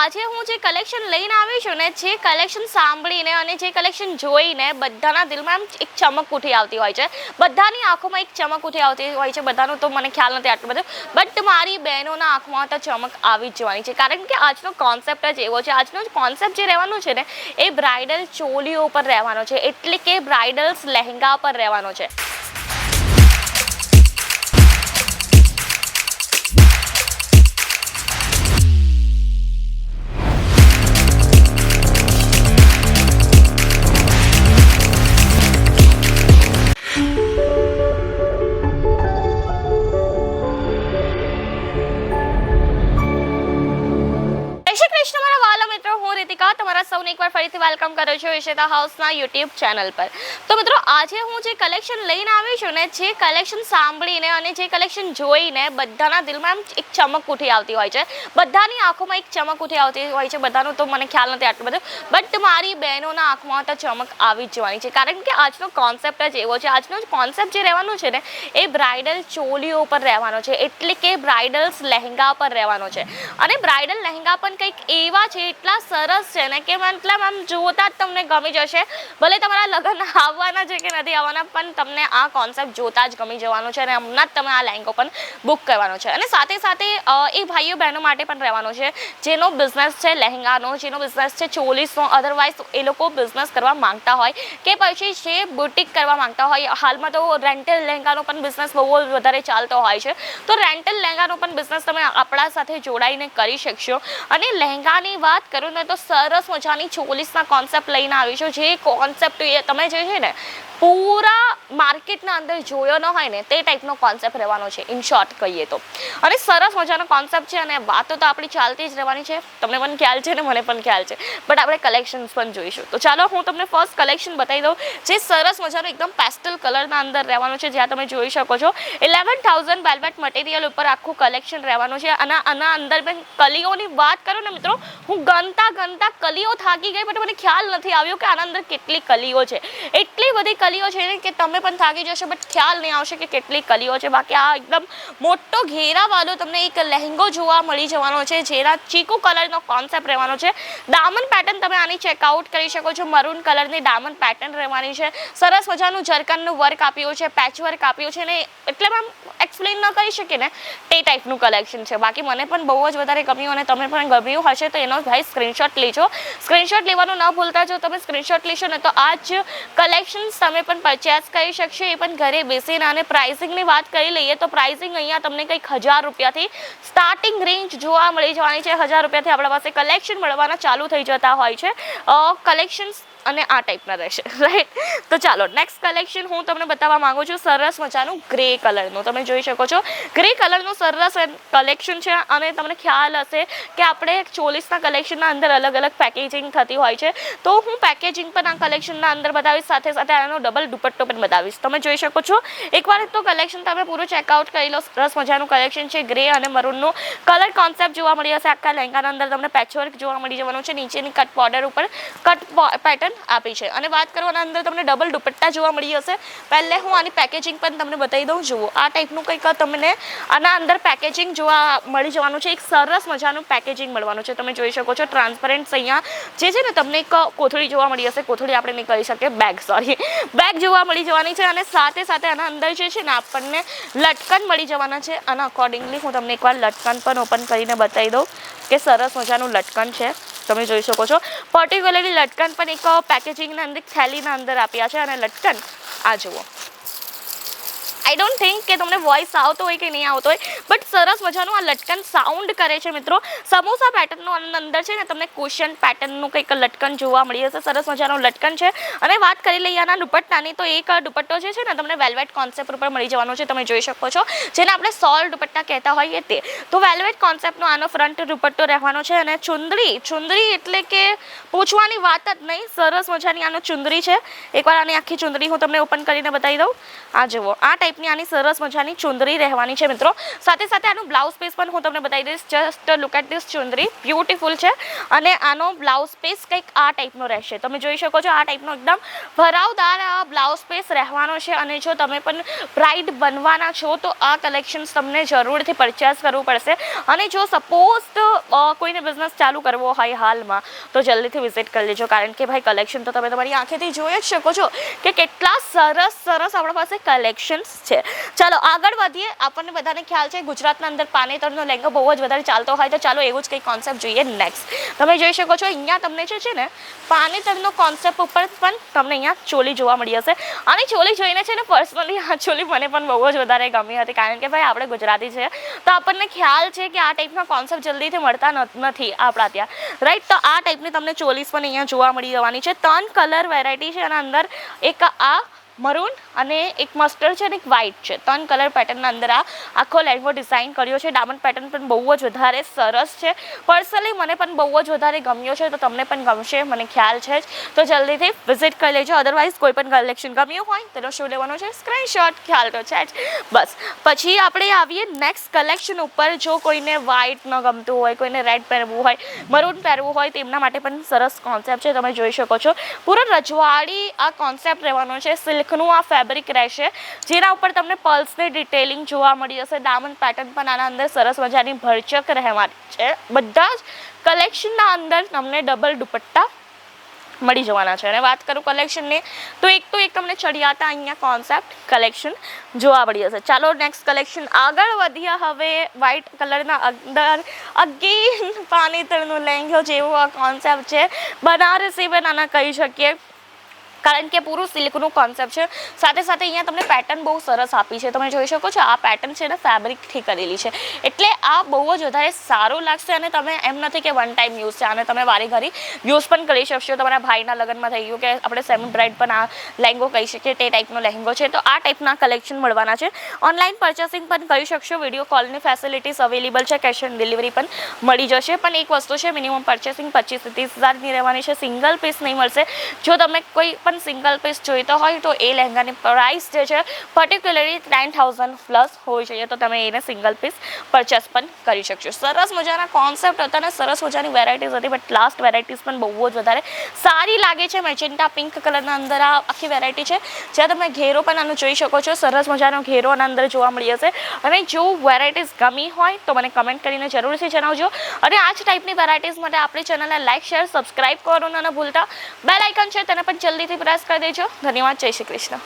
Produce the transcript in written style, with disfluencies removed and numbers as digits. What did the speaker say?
આજે હું જે કલેક્શન લઈને આવી છું ને, જે કલેક્શન સાંભળીને અને જે કલેક્શન જોઈને બધાના દિલમાં એક ચમક ઉઠી આવતી હોય છે, બધાની આંખોમાં એક ચમક ઉઠી આવતી હોય છે. બધાનું તો મને ખ્યાલ નથી આટલું બધું, બટ મારી બહેનોના આંખમાં તો ચમક આવી જ જવાની છે, કારણ કે આજનો કોન્સેપ્ટ જ એવો છે. આજનો કોન્સેપ્ટ જે રહેવાનો છે ને, એ બ્રાઇડલ ચોલીઓ પર રહેવાનો છે, એટલે કે બ્રાઇડલ્સ લહેંગા પર રહેવાનો છે. તમારા સૌને એકવાર ફરીથી વેલકમ કરું છું ઈશિતા હાઉસના યુટ્યુબ ચેનલ પર. તો મિત્રો, આજે હું જે કલેક્શન લઈને આવી છું ને, જે કલેક્શન સાંભળીને અને જે કલેક્શન જોઈને બધાના દિલમાં એક ચમક ઉઠી આવતી હોય છે, બધાની આંખોમાં એક ચમક ઉઠી આવતી હોય છે. બધાનું તો મને ખ્યાલ નથી આટલું બધું, બટ મારી બહેનોના આંખમાં તો ચમક આવી જ જવાની છે, કારણ કે આજનો કોન્સેપ્ટ જ એવો છે. આજનો કોન્સેપ્ટ જે રહેવાનો છે ને, એ બ્રાઇડલ ચોલીઓ પર રહેવાનો છે, એટલે કે બ્રાઇડલ્સ લહેંગા પર રહેવાનો છે. અને બ્રાઇડલ લહેંગા પણ કંઈક એવા છે, એટલા સરસ છે ને કે મતલબ આમ જોતા જ તમને ગમી જશે. ભલે તમારા લગ્ન આવવાના છે કે નથી આવવાના, પણ તમને આ કોન્સેપ્ટ જોતા જ ગમી જવાનો છે અને હમણાં જ તમે આ લહેંગો પણ બુક કરવાનો છે. અને સાથે સાથે એ ભાઈઓ બહેનો માટે પણ રહેવાનો છે, જેનો બિઝનેસ છે લહેંગાનો, જેનો બિઝનેસ છે ચોલીસનો, અધરવાઇઝ એ લોકો બિઝનેસ કરવા માંગતા હોય કે પછી જે બુટિક કરવા માંગતા હોય. હાલમાં તો રેન્ટલ લહેંગાનો પણ બિઝનેસ બહુ વધારે ચાલતો હોય છે, તો રેન્ટલ લહેંગાનો પણ બિઝનેસ તમે આપણા સાથે જોડાઈને કરી શકશો. અને લહેંગાની વાત કરું ને, તો સરસ મજાની ચોલીસના કોન્સેપ્ટ લઈને આવીશું. જે કોન્સેપ્ટ તમે જે છે ને, પૂરા માર્કેટના અંદર જોયો ન હોય ને, તે ટાઈપનો કોન્સેપ્ટ રહેવાનો છે, ઇન શોર્ટ કહીએ તો. અને સરસ મજાનો કોન્સેપ્ટ છે, અને વાતો તો આપણી ચાલતી જ રહેવાની છે. તમને પણ ખ્યાલ છે ને મને પણ ખ્યાલ છે, બટ આપણે કલેક્શન્સ પણ જોઈશું. તો ચાલો હું તમને ફર્સ્ટ કલેક્શન બતાવી દઉં, જે સરસ મજાનો એકદમ પેસ્ટલ કલરના અંદર રહેવાનું છે. જ્યાં તમે જોઈ શકો છો 11,000 વેલ્વેટ મટીરિયલ ઉપર આખું કલેક્શન રહેવાનું છે. અને આના અંદર પણ કલીઓની વાત કરું ને મિત્રો, હું ગણતા કલીઓ થાકી ગઈ, બટ મને ખ્યાલ નથી આવ્યો કે આના અંદર કેટલી કલીઓ છે. એટલી બધી કલીઓ છે ને કે તમે પણ થાકી જશો, બટ ખ્યાલ નહીં આવશે કે કેટલી કલીઓ છે. બાકી આ એકદમ મોટો ઘેરાવાળો તમને એક લહેંગો જોવા મળી જવાનો છે, જેના ચીકુ કલરનો કોન્સેપ્ટ રહેવાનો છે. ડાયમંડ પેટર્ન તમે આની ચેકઆઉટ કરી શકો છો. મરૂન કલરની ડાયમંડ પેટર્ન રહેવાની છે. સરસ મજાનું જરકનનું વર્ક આપ્યું છે, પેચ વર્ક આપ્યું છે ને, એટલે આમ એક્સપ્લેન ન કરી શકે ને, તે ટાઈપનું કલેક્શન છે. બાકી મને પણ બહુ જ વધારે ગમ્યું, અને તમે પણ ગમ્યું હશે તો એનો ભાઈ સ્ક્રીનશોટ લેજો. સ્ક્રીનશોટ લેવાનું ન ભૂલતા. જો તમે સ્ક્રીનશોટ લેશો ને, તો આ જ કલેક્શન્સ તમે પણ પરચેસ કરી શકશો, એ પણ ઘરે બેસીને. અને પ્રાઇસિંગની વાત કરી લઈએ તો પ્રાઇસિંગ અહીંયા તમને કંઈક 1000 રૂપિયાથી સ્ટાર્ટિંગ રેન્જ જોવા મળી જવાની છે. 1000 રૂપિયાથી આપણા પાસે કલેક્શન મળવાના ચાલુ થઈ જતા હોય છે. કલેક્શન્સ અને આ ટાઈપના રહેશે, રાઈટ. તો ચાલો નેક્સ્ટ કલેક્શન હું તમને બતાવવા માંગુ છું. સરસ મજાનું ગ્રે કલરનું તમે જોઈ શકો છો. ગ્રે કલરનું સરસ કલેક્શન છે. અને તમને ખ્યાલ હશે કે આપણે ચોલીસના કલેક્શનના અંદર અલગ અલગ પેકેજિંગ થતી હોય છે, તો હું પેકેજિંગ પણ આ કલેક્શનના અંદર બતાવીશ, સાથે સાથે આનો ડબલ દુપટ્ટો પણ બતાવીશ. તમે જોઈ શકો છો. એકવાર તો કલેક્શન તમે પૂરું ચેકઆઉટ કરી લો. સરસ મજાનું કલેક્શન છે. ગ્રે અને મરૂનનું કલર કોન્સેપ્ટ જોવા મળી હશે. આખા લહેંગાના અંદર તમને પેચવર્ક જોવા મળી જવાનું છે. નીચેની કટ બોર્ડર ઉપર કટ પેટર્ન આપી છે. અને વાત કરવાના અંદર તમને ડબલ દુપટ્ટા જોવા મળી હશે. પહેલે હું આની પેકેજિંગ પણ તમને બતાવી દઉં. જુઓ, આ ટાઈપનું કંઈક તમને આના અંદર પેકેજિંગ જોવા મળી જવાનું છે. એક સરસ મજાનું પેકેજિંગ મળવાનું છે. તમે જોઈ શકો છો. ટ્રાન્સપરન્ટ અહીંયા જે છે ને, તમને એક કોથળી જોવા મળી હશે. કોથળી આપણે નહીં કહી શકીએ, બેગ જોવા મળી જવાની છે. અને સાથે સાથે આના અંદર જે છે ને, આપણને લટકન મળી જવાના છે. અને અકોર્ડિંગલી હું તમને એકવાર લટકન પણ ઓપન કરીને બતાવી દઉં કે સરસ મજાનું લટકન છે. તમે જોઈ શકો છો. પર્ટિક્યુલરલી લટકન પણ એક પેકેજિંગના અંદર થેલીના અંદર આપ્યા છે. અને લટકન આ જુઓ. આઈ ડોન્ટ થિંક કે તમને વોઇસ આવતો હોય કે નહીં આવતો હોય, બટ સરસ મજાનું આ લટકન સાઉન્ડ કરે છે મિત્રો. સમોસા પેટર્નનું અંદર છે ને, તમને કુશન પેટર્નનું કંઈક લટકન જોવા મળી હશે. સરસ મજાનું લટકન છે. અને વાત કરી લઈએ આના દુપટ્ટાની, તો એક દુપટ્ટો જે છે ને, તમને વેલ્વેટ કોન્સેપ્ટ ઉપર મળી જવાનો છે. તમે જોઈ શકો છો, જેને આપણે સોલ દુપટ્ટા કહેતા હોઈએ તે. તો વેલ્વેટ કોન્સેપ્ટનો આનો ફ્રન્ટ દુપટ્ટો રહેવાનો છે. અને ચુંદડી એટલે કે પૂછવાની વાત જ નહીં, સરસ મજાની આનો ચુંદડી છે. એકવાર આની આખી ચુંદડી હું તમને ઓપન કરીને બતાવી દઉં. આ જુઓ, આ ટાઈપ ટાઈપની આની સરસ મજાની ચુંદરી રહેવાની છે મિત્રો. સાથે સાથે આનું બ્લાઉઝ પીસ પણ હું તમને બતાવી દઈશ. Just look at this chunri, beautiful છે. અને આનો બ્લાઉઝ પીસ કંઈક આ ટાઈપનો રહેશે. તમે જોઈ શકો છો આ ટાઈપનો એકદમ ભરાવદાર આ બ્લાઉઝ પીસ રહેવાનો છે. અને જો તમે પણ બ્રાઇડ બનવાના છો તો આ કલેક્શન્સ તમને જરૂરથી પરચેસ કરવું પડશે. અને જો સપોઝ કોઈને બિઝનેસ ચાલુ કરવો હોય હાલમાં તો જલ્દીથી વિઝિટ કરી લેજો, કારણ કે ભાઈ કલેક્શન તો તમે તમારી આંખેથી જોઈ જ શકો છો કે કેટલા સરસ સરસ આપણા પાસે કલેક્શન્સ છે. ચાલો આગળ વધીએ. આપણને બધાને ખ્યાલ છે ગુજરાતના અંદર પાનેતરનો લહેંગો બહુ જ વધારે ચાલતો હોય, તો ચાલો એવું જ કંઈક કોન્સેપ્ટ જોઈએ નેક્સ્ટ. તમે જોઈ શકો છો અહીંયા તમને જે છે ને પાનેતરનો કોન્સેપ્ટ ઉપર પણ તમને અહીંયા ચોલી જોવા મળી હશે. અને ચોલી જોઈને છે ને પર્સનલી આ ચોલી મને પણ બહુ જ વધારે ગમી હતી, કારણ કે ભાઈ આપણે ગુજરાતી છે તો આપણને ખ્યાલ છે કે આ ટાઈપના કોન્સેપ્ટ જલ્દીથી મળતા નથી આપણા ત્યાં, રાઈટ. તો આ ટાઈપની તમને ચોલીસ પણ અહીંયા જોવા મળી જવાની છે. 3 કલર વેરાયટી છે અને અંદર એક આ મરૂન અને એક મસ્ટર્ડ છે અને એક વ્હાઇટ છે. 3 કલર પેટર્નના અંદર આ આખો લહેંગો ડિઝાઇન કર્યો છે. ડાયમંડ પેટર્ન પણ બહુ જ વધારે સરસ છે. પર્સનલી મને પણ બહુ જ વધારે ગમ્યો છે, તો તમને પણ ગમશે મને ખ્યાલ છે જ. તો જલ્દીથી વિઝિટ કરી લેજો. અદરવાઇઝ કોઈ પણ કલેક્શન ગમ્યું હોય તેનો શું લેવાનો છે સ્ક્રીનશોટ, ખ્યાલ તો છે જ. બસ પછી આપણે આવીએ નેક્સ્ટ કલેક્શન ઉપર. જો કોઈને વ્હાઇટ ન ગમતું હોય, કોઈને રેડ પહેરવું હોય, મરૂન પહેરવું હોય, તેમના માટે પણ સરસ કોન્સેપ્ટ છે. તમે જોઈ શકો છો પૂરો રજવાડી આ કોન્સેપ્ટ રહેવાનો છે. સિલ્કનું આ ફેબ્રિક રહેશે જેના ઉપર તમને પલ્સની ડિટેલિંગ જોવા મળી જશે. ડાયમંડ પેટર્ન પણ આના અંદર સરસ મજાની ભરચક રહેવાની છે. બધા જ કલેક્શનના અંદર તમને ડબલ દુપટ્ટા મળી જવાના છે. અને વાત કરું કલેક્શનની તો એક તમને ચડિયાતા અહીંયા કોન્સેપ્ટ કલેક્શન જોવા મળી જશે. ચાલો નેક્સ્ટ કલેક્શન આગળ વધીએ. હવે વ્હાઇટ કલરના અંદર અગેન પાનેતરનો લહેંગો જેવો આ કોન્સેપ્ટ છે. બનારસી પણ આના કહી શકીએ, કારણ કે પૂરું સિલ્કનું કોન્સેપ્ટ છે. સાથે સાથે અહીંયા તમને પેટર્ન બહુ સરસ આપી છે. તમે જોઈ શકો છો આ પેટર્ન છે ને ફેબ્રિકથી કરેલી છે, એટલે આ બહુ જ વધારે સારું લાગશે. અને તમે એમ નથી કે વન ટાઈમ યુઝ છે, અને તમે વારી ઘડી યુઝ પણ કરી શકશો. તમારા ભાઈના લગ્નમાં થઈ ગયું કે આપણે સેમી બ્રાઇડ પણ આ લહેંગો કહી શકીએ, તે ટાઈપનો લહેંગો છે. તો આ ટાઈપના કલેક્શન મળવાના છે. ઓનલાઈન પરચેસિંગ પણ કરી શકશો. વિડીયો કોલની ફેસિલિટીઝ અવેલેબલ છે. કેશ ઓન ડિલિવરી પણ મળી જશે. પણ એક વસ્તુ છે, મિનિમમ પરચેસિંગ 25 થી 30 હજારની રહેવાની છે. સિંગલ પીસ નહીં મળશે. જો તમે કોઈ સિંગલ પીસ જોઈતો હોય તો એ લહેંગાની પ્રાઇસ જે છે પર્ટિક્યુલરલી 9,000 પ્લસ હોવી જોઈએ, તો તમે એને સિંગલ પીસ પરચેસ પણ કરી શકશો. સરસ મજાના કોન્સેપ્ટ હતા અને સરસ મજાની વેરાયટીઝ હતી, બટ લાસ્ટ વેરાયટીઝ પણ બહુ જ વધારે સારી લાગે છે. મેજેન્ટા પિંક કલરના અંદર આ આખી વેરાયટી છે, જ્યાં તમે ઘેરો પણ આનો જોઈ શકો છો. સરસ મજાનો ઘેરો આના અંદર જોવા મળી હશે. અને જો વેરાયટીઝ ગમી હોય તો મને કમેન્ટ કરીને જરૂરથી જણાવજો. અને આ જ ટાઈપની વેરાયટીઝ માટે આપણી ચેનલને લાઇક, શેર, સબસ્ક્રાઇબ કરવાનું ન ભૂલતા. બેલ આઇકન છે તેને પણ જલ્દીથી પ્રેસ કરી દેજો. ધન્યવાદ. જય શ્રી કૃષ્ણ.